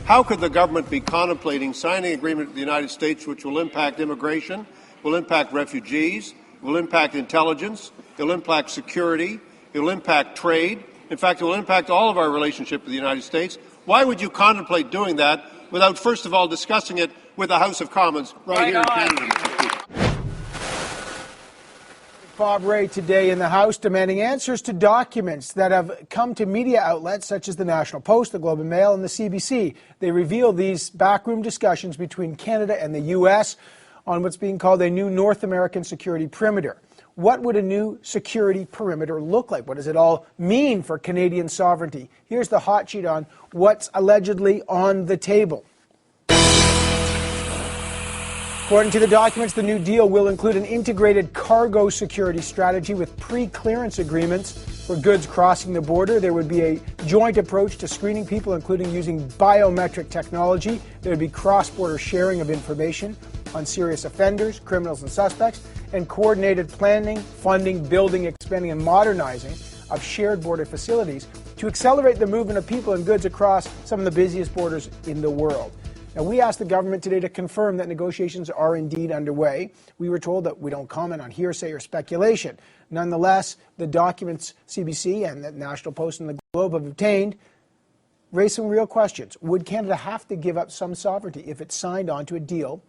How could the government be contemplating signing an agreement with the United States which will impact immigration, will impact refugees, will impact intelligence, it will impact security, it will impact trade, in fact, it will impact all of our relationship with the United States? Why would you contemplate doing that without, first of all, discussing it with the House of Commons right here in Canada? Bob Rae today in the House demanding answers to documents that have come to media outlets such as the National Post, the Globe and Mail, and the CBC. They reveal these backroom discussions between Canada and the U.S. on what's being called a new North American security perimeter. What would a new security perimeter look like? What does it all mean for Canadian sovereignty? Here's the hot sheet on what's allegedly on the table. According to the documents, the new deal will include an integrated cargo security strategy with pre-clearance agreements for goods crossing the border. There would be a joint approach to screening people, including using biometric technology. There would be cross-border sharing of information on serious offenders, criminals and suspects, and coordinated planning, funding, building, expanding, and modernizing of shared border facilities to accelerate the movement of people and goods across some of the busiest borders in the world. Now, we asked the government today to confirm that negotiations are indeed underway. We were told that we don't comment on hearsay or speculation. Nonetheless, the documents CBC and the National Post and the Globe have obtained raise some real questions. Would Canada have to give up some sovereignty if it signed on to a deal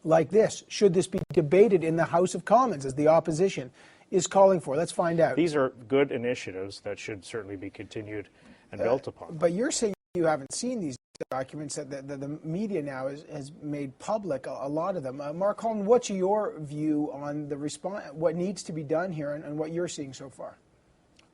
like this? Should this be debated in the House of Commons, as the opposition is calling for? Let's find out. These are good initiatives that should certainly be continued and built upon. But you're saying you haven't seen these documents that the media now has made public, a lot of them. Mark Holland, what's your view on the response, what needs to be done here and what you're seeing so far?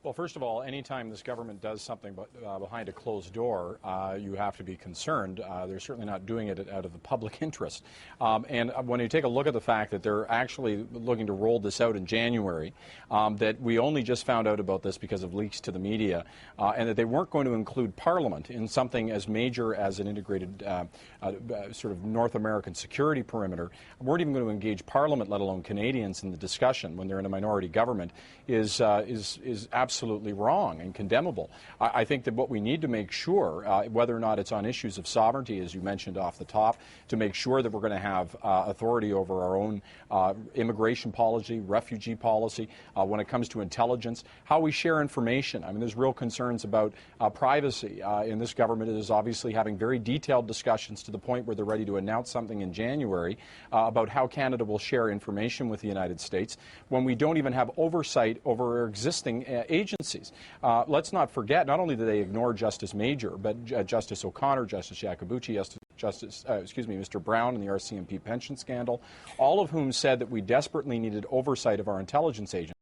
Well, first of all, anytime this government does something behind a closed door, you have to be concerned. They're certainly not doing it out of the public interest. And when you take a look at the fact that they're actually looking to roll this out in January, that we only just found out about this because of leaks to the media, and that they weren't going to include Parliament in something as major as an integrated sort of North American security perimeter, weren't even going to engage Parliament, let alone Canadians, in the discussion when they're in a minority government, is absolutely wrong and condemnable. I think that what we need to make sure, whether or not it's on issues of sovereignty, as you mentioned off the top, to make sure that we're going to have authority over our own immigration policy, refugee policy, when it comes to intelligence, how we share information. I mean, there's real concerns about privacy, and this government is obviously having very detailed discussions to the point where they're ready to announce something in January about how Canada will share information with the United States when we don't even have oversight over our existing agencies. Let's not forget, not only did they ignore Justice Major, but Justice O'Connor, Justice Iacobucci, Mr. Brown in the RCMP pension scandal, all of whom said that we desperately needed oversight of our intelligence agencies.